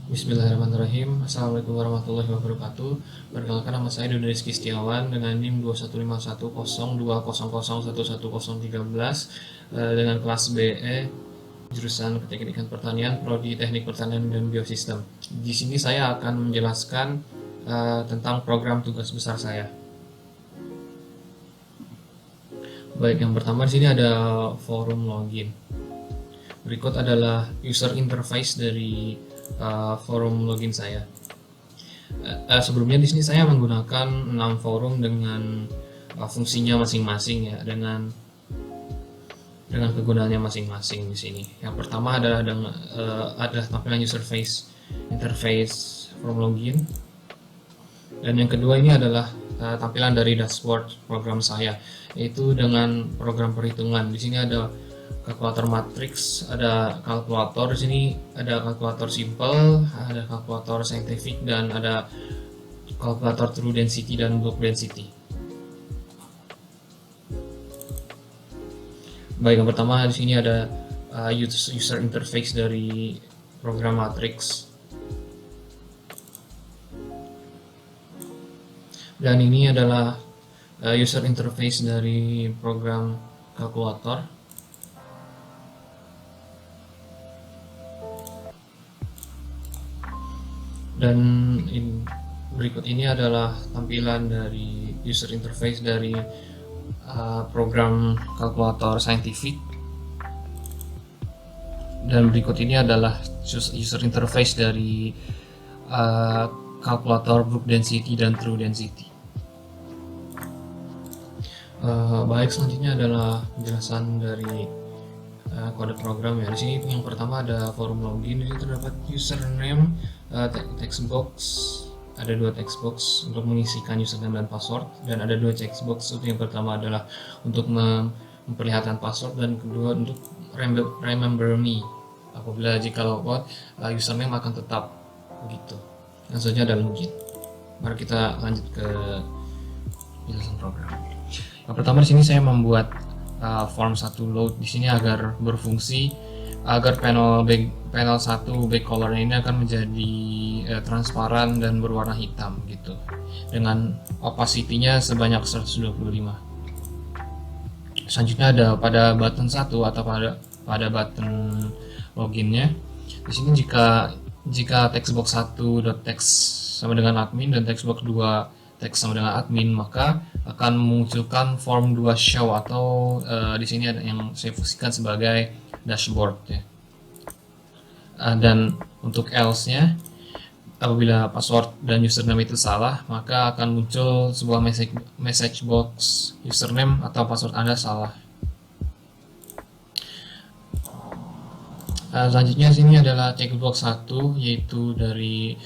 Bismillahirrahmanirrahim. Assalamualaikum warahmatullahi wabarakatuh. Perkenalkan, nama saya Doni Rizky Setiawan dengan NIM 21510200111013 dengan kelas BE jurusan Keteknikan Pertanian, Prodi Teknik Pertanian dan Biosistem. Di sini saya akan menjelaskan tentang program tugas besar saya. Baik, yang pertama di sini ada forum login. Berikut adalah user interface dari forum login saya. Sebelumnya di sini saya menggunakan 6 forum dengan fungsinya masing-masing ya, dengan kegunaannya masing-masing di sini. Yang pertama adalah tampilan user interface forum login, dan yang kedua ini adalah tampilan dari dashboard program saya, yaitu dengan program perhitungan. Di sini ada kalkulator matrix, ada kalkulator, di sini ada kalkulator simple, ada kalkulator scientific, dan ada kalkulator true density dan block density. Baik, yang pertama di sini ada user interface dari program matrix. Dan ini adalah user interface dari program kalkulator. Dan berikut ini adalah tampilan dari user interface dari program kalkulator scientific. Dan berikut ini adalah user interface dari kalkulator block density dan true density. Baik, selanjutnya adalah penjelasan dari kode program ya. Di sini yang pertama ada forum login. Di sini terdapat username, text box, ada 2 text box untuk mengisikan username dan password, dan ada 2 checkbox. Yang pertama adalah untuk memperlihatkan password, dan kedua untuk remember me, apabila jika login username akan tetap begitu. Dan selanjutnya ada login. Mari kita lanjut ke penjelasan program. Yang pertama di sini saya membuat form 1 load di sini agar berfungsi, agar panel 1 back color ini akan menjadi transparan dan berwarna hitam gitu, dengan opacity-nya sebanyak 125. Selanjutnya ada pada button 1 atau pada button loginnya. Di sini jika textbox 1.text sama dengan admin dan textbox 2 text sama dengan admin, maka akan memunculkan form 2 show, atau di sini ada yang saya fungsikan sebagai dashboard ya. Dan untuk else-nya, apabila password dan username itu salah, maka akan muncul sebuah message box username atau password Anda salah. Selanjutnya sini adalah checkbox 1, yaitu dari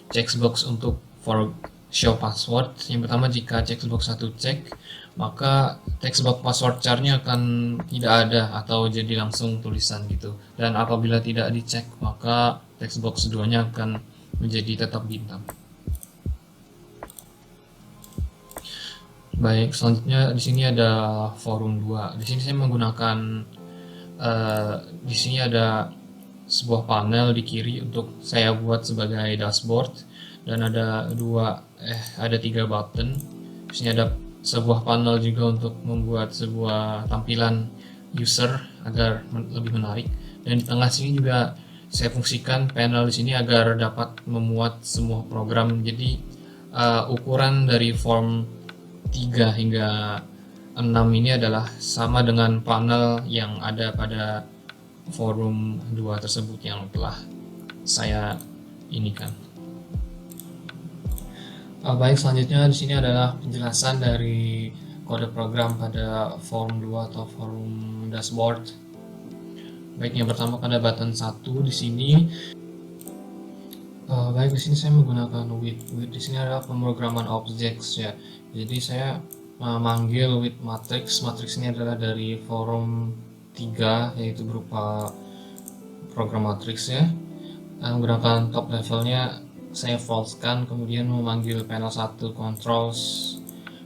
checkbox untuk for show password. Yang pertama, jika checkbox 1 cek, maka textbox password char-nya akan tidak ada atau jadi langsung tulisan gitu. Dan apabila tidak dicek, maka textbox 2-nya akan menjadi tetap bintang. Baik, selanjutnya di sini ada forum 2. Di sini saya menggunakan di sini ada sebuah panel di kiri untuk saya buat sebagai dashboard, dan ada 3 button. Di sini ada sebuah panel juga untuk membuat sebuah tampilan user agar lebih menarik, dan di tengah sini juga saya fungsikan panel di sini agar dapat memuat semua program. Jadi ukuran dari form 3 hingga 6 ini adalah sama dengan panel yang ada pada forum 2 tersebut yang telah saya inikan. Baik, selanjutnya di sini adalah penjelasan dari kode program pada forum 2 atau forum dashboard. Baik, yang pertama pada button 1 di sini. Baik, di sini saya menggunakan with. Di sini adalah pemrograman objects ya. Jadi saya memanggil with matrix. Matrix ini adalah dari forum 3, yaitu berupa program matrix ya. Menggunakan top levelnya saya false-kan, kemudian memanggil panel 1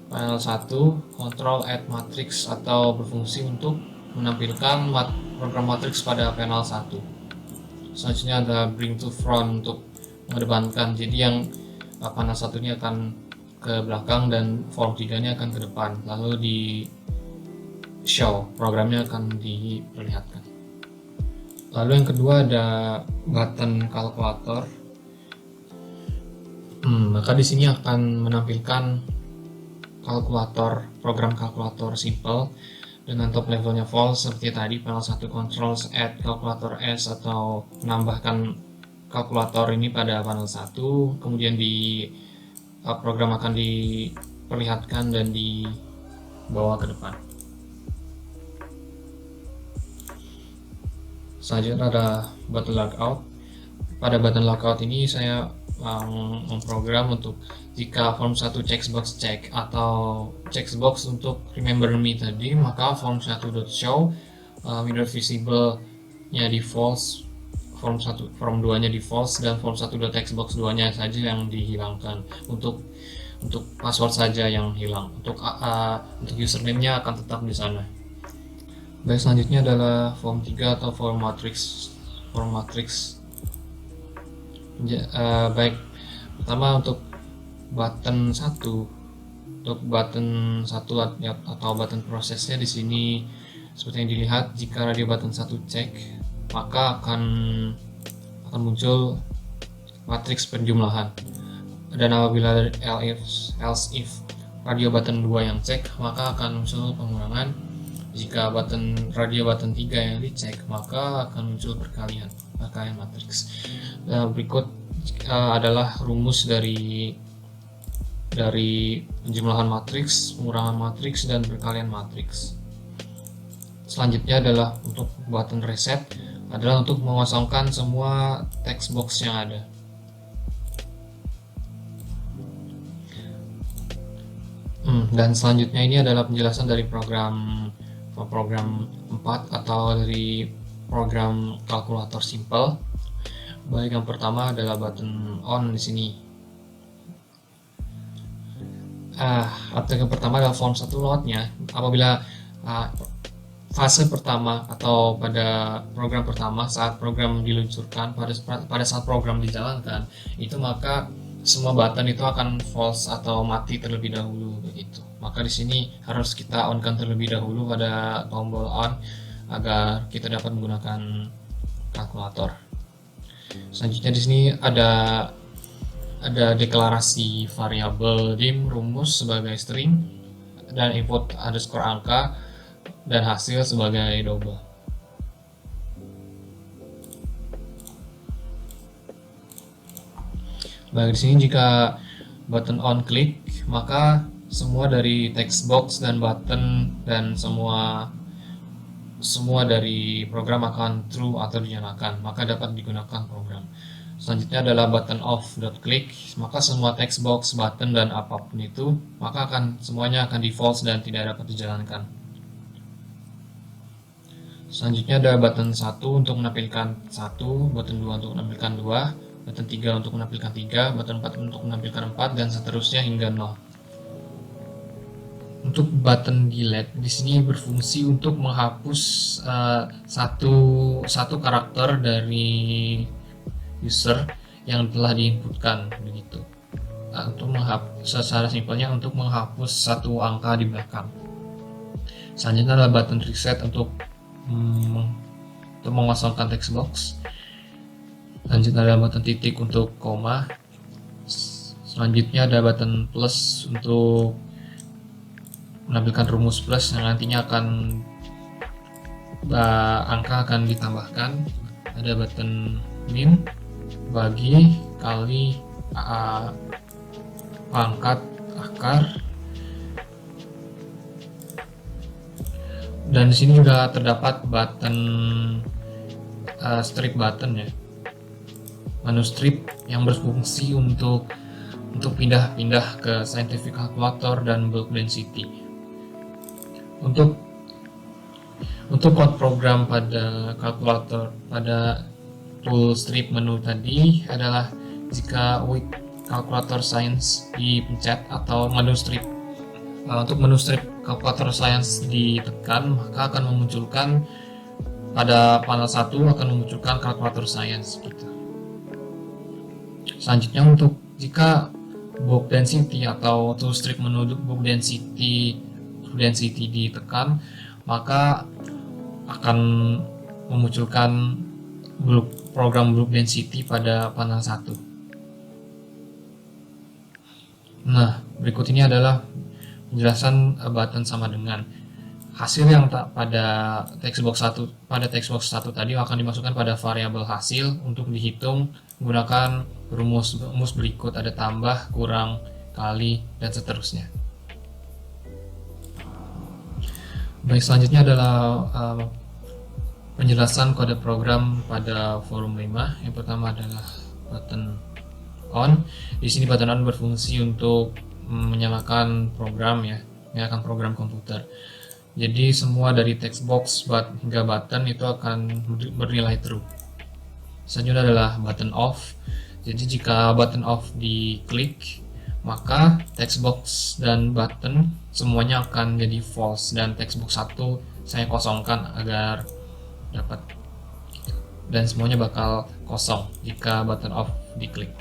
panel 1 control add matrix, atau berfungsi untuk menampilkan program matrix pada panel 1. Selanjutnya ada bring to front untuk mengedepankan, jadi yang panel 1 ini akan ke belakang dan form 3 ini akan ke depan, lalu di show, programnya akan diperlihatkan. Lalu yang kedua ada button kalkulator. Maka di sini akan menampilkan kalkulator, program kalkulator simple dengan top levelnya false seperti tadi, panel 1 controls add calculator as atau menambahkan kalkulator ini pada panel 1, kemudian di program akan diperlihatkan dan dibawa ke depan. Selanjutnya ada button logout. Pada button logout ini saya memprogram untuk jika form 1 checkbox check atau checkbox untuk remember me tadi, maka form 1.show window visible nya di false, form 2 nya di false, dan form 1.textbox 2 nya saja yang dihilangkan. Untuk password saja yang hilang. Untuk username nya akan tetap di sana. Baik, selanjutnya adalah form 3 atau form matrix. Baik, pertama untuk button 1 atau button prosesnya di sini seperti yang dilihat, jika radio button 1 cek maka akan muncul matriks penjumlahan, dan apabila else if radio button 2 yang cek maka akan muncul pengurangan. Jika radio button 3 yang dicek maka akan muncul perkalian matriks. Berikut adalah rumus dari penjumlahan matriks, pengurangan matriks, dan perkalian matriks. Selanjutnya adalah untuk button reset, adalah untuk mengosongkan semua text box yang ada. Dan selanjutnya ini adalah penjelasan dari program 4 atau dari program kalkulator simple. Baik, yang pertama adalah button on di sini. Atau yang pertama adalah form 1 load-nya. Apabila fase pertama atau pada program pertama saat program diluncurkan, pada saat program dijalankan itu, maka semua button itu akan false atau mati terlebih dahulu begitu. Maka di sini harus kita on-kan terlebih dahulu pada tombol on agar kita dapat menggunakan kalkulator. Selanjutnya di sini ada deklarasi variabel dim rumus sebagai string dan input underscore angka dan hasil sebagai double. Baik, di sini jika button on klik maka semua dari text box dan button dan semua dari program akan true atau dinyalakan, maka dapat digunakan program. Selanjutnya adalah button off .click, maka semua text box, button, dan apapun itu maka semuanya akan di false dan tidak dapat dijalankan. Selanjutnya ada button 1 untuk menampilkan 1, button 2 untuk menampilkan 2, button 3 untuk menampilkan 3, button 4 untuk menampilkan 4, dan seterusnya hingga 0. Untuk button delete di sini berfungsi untuk menghapus satu karakter dari user yang telah diinputkan begitu. Untuk secara simpelnya untuk menghapus satu angka di belakang. Selanjutnya adalah button reset untuk mengosongkan text box. Selanjutnya ada button titik untuk koma. Selanjutnya ada button plus untuk menampilkan rumus plus yang nantinya angka akan ditambahkan. Ada button min, bagi, kali, pangkat, akar. Dan di sini juga terdapat button strip button ya. Menu strip yang berfungsi untuk pindah-pindah ke scientific calculator dan bulk density. Untuk code program pada kalkulator pada tool strip menu tadi adalah jika with calculator science dipencet atau menu strip untuk menu strip calculator science ditekan, maka akan memunculkan pada panel 1 akan memunculkan kalkulator sains gitu. Selanjutnya untuk jika book density atau toolstrip menu book density ditekan, maka akan memunculkan program book density pada panel 1. Nah, berikut ini adalah penjelasan button sama dengan. Hasil yang pada textbox 1 tadi akan dimasukkan pada variabel hasil untuk dihitung menggunakan rumus berikut, ada tambah, kurang, kali, dan seterusnya. Baik, selanjutnya adalah penjelasan kode program pada forum 5. Yang pertama adalah button on. Di sini button on berfungsi untuk menyalakan program ya, menyalakan program komputer. Jadi semua dari textbox hingga button itu akan bernilai true. Selanjutnya adalah button off. Jadi jika button off diklik, maka textbox dan button semuanya akan jadi false, dan textbox 1 saya kosongkan agar dapat, dan semuanya bakal kosong jika button off diklik.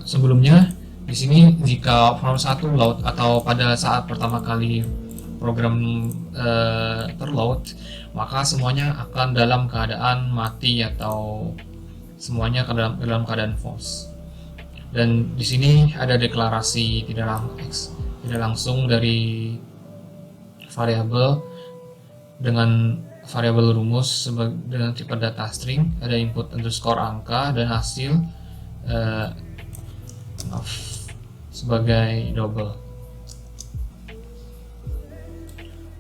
Sebelumnya di sini jika form 1 load atau pada saat pertama kali program terload, maka semuanya akan dalam keadaan mati atau semuanya dalam keadaan false. Dan di sini ada deklarasi tidak langsung dari variabel dengan variabel rumus dengan tipe data string, ada input underscore angka dan hasil sebagai double.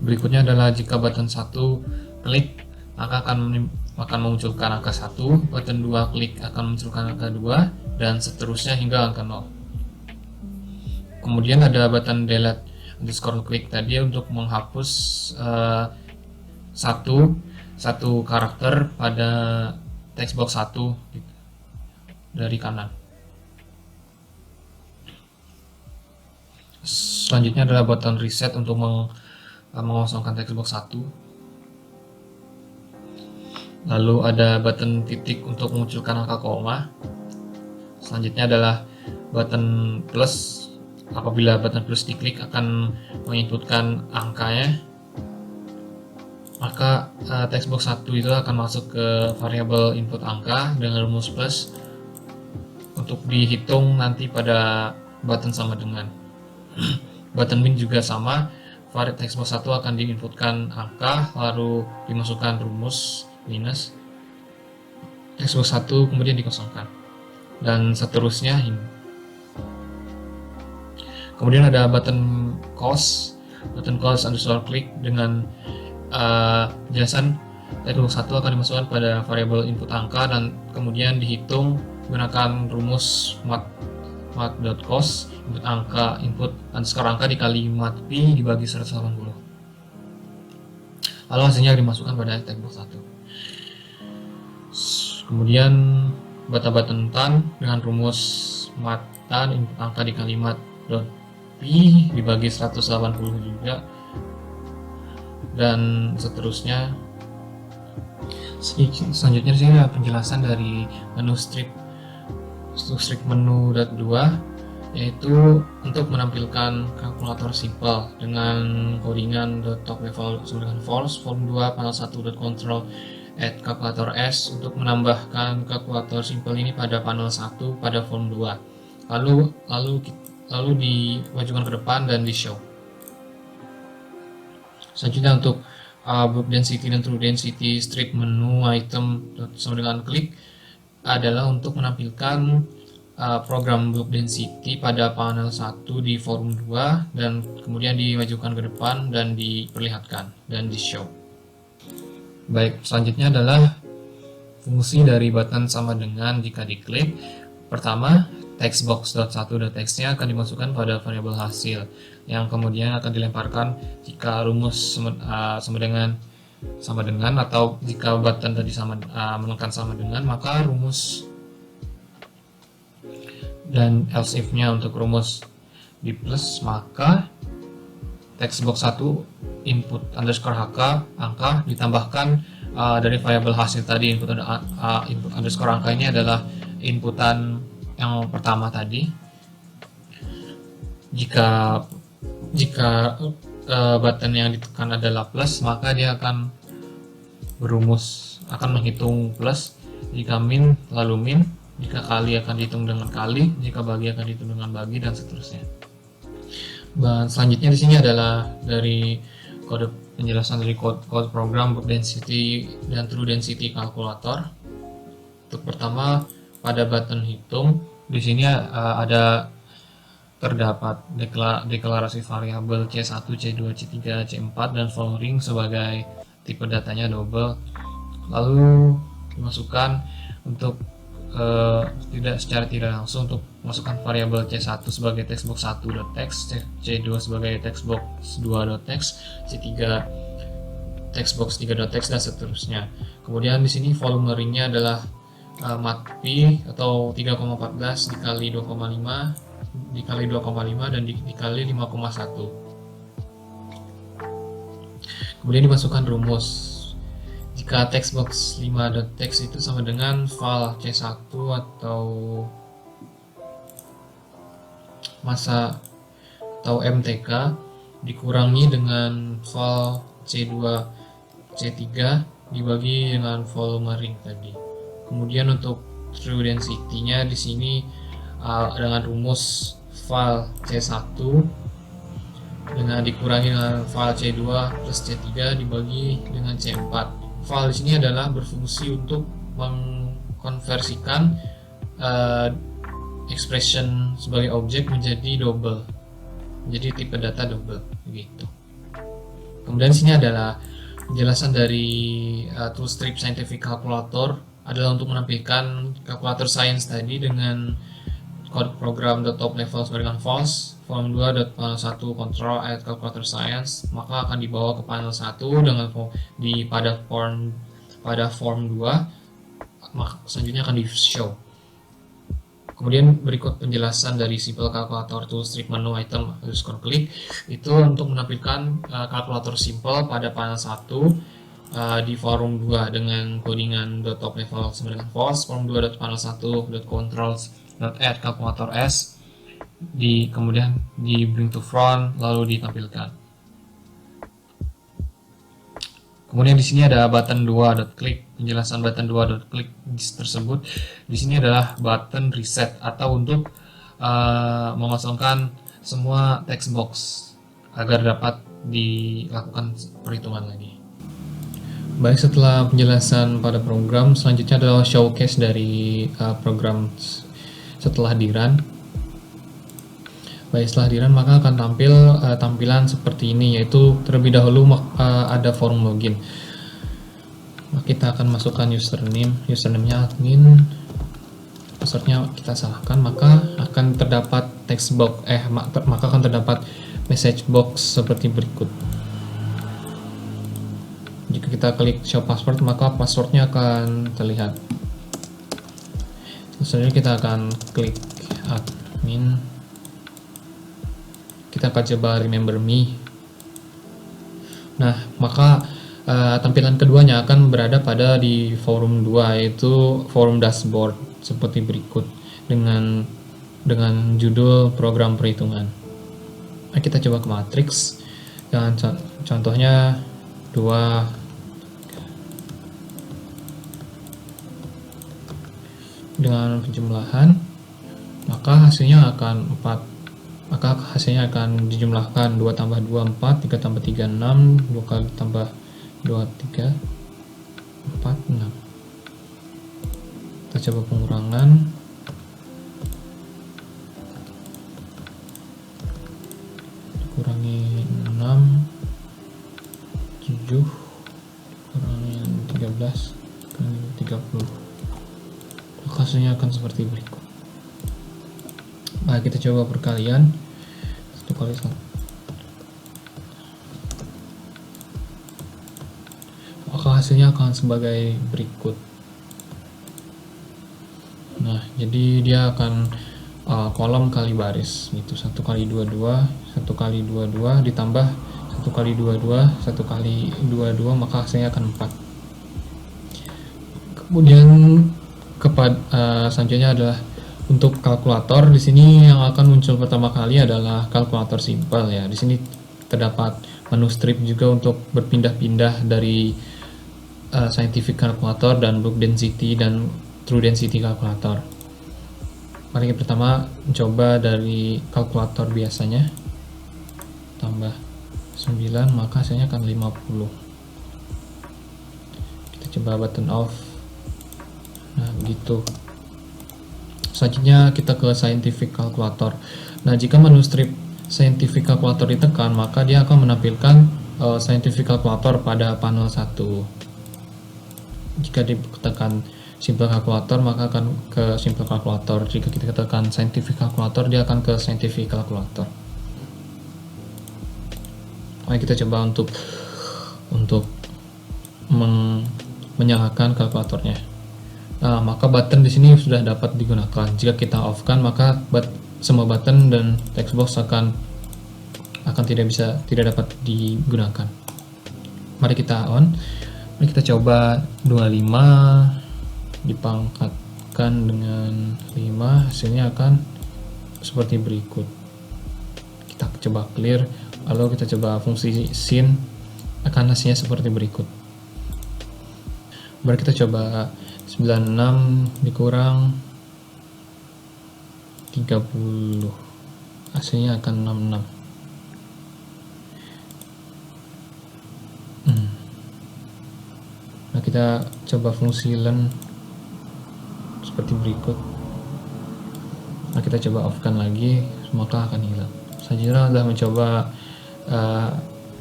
Berikutnya adalah jika button 1 klik, maka akan memunculkan angka 1, button 2 klik akan memunculkan angka 2, dan seterusnya hingga angka 0. Kemudian ada button delete underscore klik tadi untuk menghapus satu karakter pada textbox 1 dari kanan. Selanjutnya adalah button reset untuk mengosongkan textbox 1. Lalu ada button titik untuk memunculkan angka koma. Selanjutnya adalah button plus. Apabila button plus diklik akan menginputkan angkanya, maka textbox 1 itu akan masuk ke variabel input angka dengan rumus plus untuk dihitung nanti pada button sama dengan. Button min juga sama, textbox 1 akan diinputkan angka lalu dimasukkan rumus minus, textbox 1 kemudian dikosongkan, dan seterusnya. Kemudian ada button cos underscore klik dengan penjelasan textbox 1 akan dimasukkan pada variabel input angka dan kemudian dihitung menggunakan rumus mat.cos input underscore angka dikali mat pi dibagi 180. Lalu hasilnya dimasukkan pada textbox 1. Kemudian button tan dengan rumus mat tan input angka dikali mat.pi dibagi 180 juga, dan seterusnya. Selanjutnya sini ada penjelasan dari menu strip menu .2, yaitu untuk menampilkan kalkulator simple dengan codingan .top level sama dengan false, form 2 panel 1.control add kalkulator s untuk menambahkan kalkulator simple ini pada panel 1 pada form 2, lalu dimajukan ke depan dan di show. Selanjutnya untuk book density dan true density strip menu item sama dengan klik adalah untuk menampilkan program book density pada panel 1 di forum 2 dan kemudian dimajukan ke depan dan diperlihatkan dan di show. Baik, selanjutnya adalah fungsi dari button sama dengan jika diklik. Pertama, textbox.1.txt-nya akan dimasukkan pada variabel hasil yang kemudian akan dilemparkan jika rumus sama dengan atau jika button tadi menekan sama dengan, maka rumus dan else if-nya untuk rumus di plus, maka text box 1 input underscore angka ditambahkan dari variabel hasil tadi. Input underscore angka ini adalah inputan yang pertama tadi. Jika button yang ditekan adalah plus, maka dia akan menghitung plus. Jika min, lalu min. Jika kali akan dihitung dengan kali, jika bagi akan dihitung dengan bagi, dan seterusnya. Dan selanjutnya di sini adalah dari penjelasan dari code program density dan true density calculator. Untuk pertama, pada button hitung, di sini terdapat deklarasi variabel C1, C2, C3, C4 dan following sebagai tipe datanya double. Lalu dimasukkan untuk secara tidak langsung untuk masukkan variabel C1 sebagai textbox 1.text, C2 sebagai textbox 2.text, C3 textbox 3.text dan seterusnya. Kemudian di sini volume ringnya adalah matpi atau 3,14 dikali 2,5 dikali 2,5 dan dikali 5,1. Kemudian dimasukkan rumus. Jika textbox 5.text itu sama dengan file C1 atau masa atau MTK dikurangi dengan file C2 C3 dibagi dengan volume ring tadi. Kemudian untuk true density-nya di sini dengan rumus file C1 dengan dikurangi dengan file C2 plus C3 dibagi dengan C4. File di sini adalah berfungsi untuk mengkonversikan expression sebagai objek menjadi double, menjadi tipe data double begitu. Kemudian di sini adalah penjelasan dari toolstrip scientific calculator adalah untuk menampilkan kalkulator science tadi dengan kode program .top level sama dengan false, form 2.panel 1 control add calculator science, maka akan dibawa ke panel 1 dengan pada form 2, maka selanjutnya akan di show. Kemudian berikut penjelasan dari simple calculator toolstrip menu item underscore click itu untuk menampilkan kalkulator simple pada panel 1 di forum 2 dengan codingan .top level sama dengan false, form 2.panel 1.controls add calculator s kemudian di bring to front lalu ditampilkan. Kemudian di sini ada button 2.click. Penjelasan button 2.click tersebut di sini adalah button reset atau untuk mengosongkan semua text box agar dapat dilakukan perhitungan lagi. Baik, setelah penjelasan pada program, selanjutnya adalah showcase dari program setelah di run. Baik, setelah di run maka akan tampil tampilan seperti ini, yaitu terlebih dahulu ada form login. Maka kita akan masukkan username-nya admin, passwordnya kita salahkan, maka akan terdapat text box maka akan terdapat message box seperti berikut. Jika kita klik show password, maka passwordnya akan terlihat. Selanjutnya kita akan klik admin, kita akan coba remember me. Nah, maka tampilan keduanya akan berada di forum 2, yaitu forum dashboard seperti berikut dengan judul program perhitungan. Nah, kita coba ke matrix dan contohnya 2 dengan penjumlahan, maka hasilnya akan 4. Maka hasilnya akan dijumlahkan 2 tambah 2 4, 3 tambah 3 6, 2 kali tambah 2 3 4 6. Kita coba pengurangan. Dikurangi 6 7 dikurangi 13 dikurangi 30. Hasilnya akan seperti berikut. Nah, kita coba perkalian 1 kali 1. Maka hasilnya akan sebagai berikut. Nah, jadi dia akan kolom kali baris, itu 1 kali 2 2, 1 kali 22 ditambah 1 kali 22 1 kali 22, maka hasilnya akan 4. Kemudian selanjutnya adalah untuk kalkulator. Di sini yang akan muncul pertama kali adalah kalkulator simpel ya. Di sini terdapat menu strip juga untuk berpindah-pindah dari scientific calculator dan book density dan true density calculator. Mari kita pertama mencoba dari kalkulator biasanya, tambah 9, maka hasilnya akan 50. Kita coba button off. Nah, begitu. Selanjutnya kita ke scientific calculator. Nah, jika menu strip scientific calculator ditekan, maka dia akan menampilkan scientific calculator pada panel 1. Jika ditekan simple calculator, maka akan ke simple calculator. Jika kita tekan scientific calculator, dia akan ke scientific calculator. Mari kita coba untuk menyalakan kalkulatornya. Nah, maka button di sini sudah dapat digunakan. Jika kita off-kan, maka semua button dan text box akan tidak dapat digunakan. Mari kita on. Mari kita coba 25 dipangkatkan dengan 5, hasilnya akan seperti berikut. Kita coba clear, lalu kita coba fungsi sin, akan hasilnya seperti berikut. Baru kita coba 96 dikurang 30, hasilnya akan 66. Nah, kita coba fungsi learn seperti berikut. Nah, kita coba off-kan lagi, maka akan hilang. Selanjutnya adalah mencoba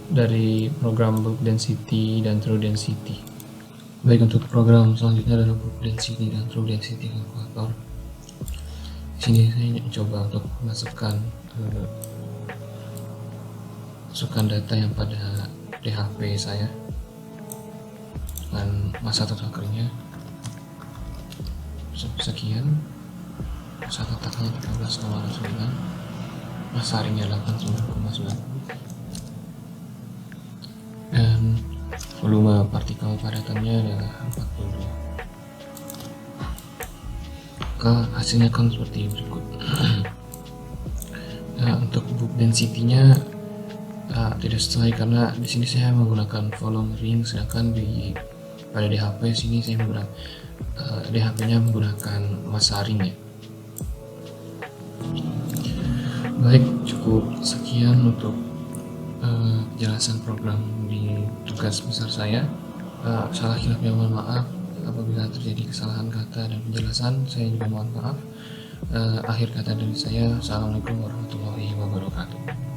dari program book density dan true density. Baik, untuk program selanjutnya adalah book density dan true density calculator. Di sini saya mencoba untuk masukkan data yang pada DHP saya dengan masa totalnya sekian, masa totalnya 13,9, masa harinya 89,9, dan volume partikel padatannya adalah 42. Maka hasilnya kan seperti berikut. Nah, untuk book density-nya tidak sesuai karena di sini saya menggunakan volume ring, sedangkan pada DHP sini saya menggunakan DHP-nya menggunakan masa ring ya. Baik, cukup sekian untuk penjelasan program di tugas besar saya. Salah hilafnya mohon maaf. Apabila terjadi kesalahan kata dan penjelasan, saya juga mohon maaf. Akhir kata dari saya, Assalamualaikum warahmatullahi wabarakatuh.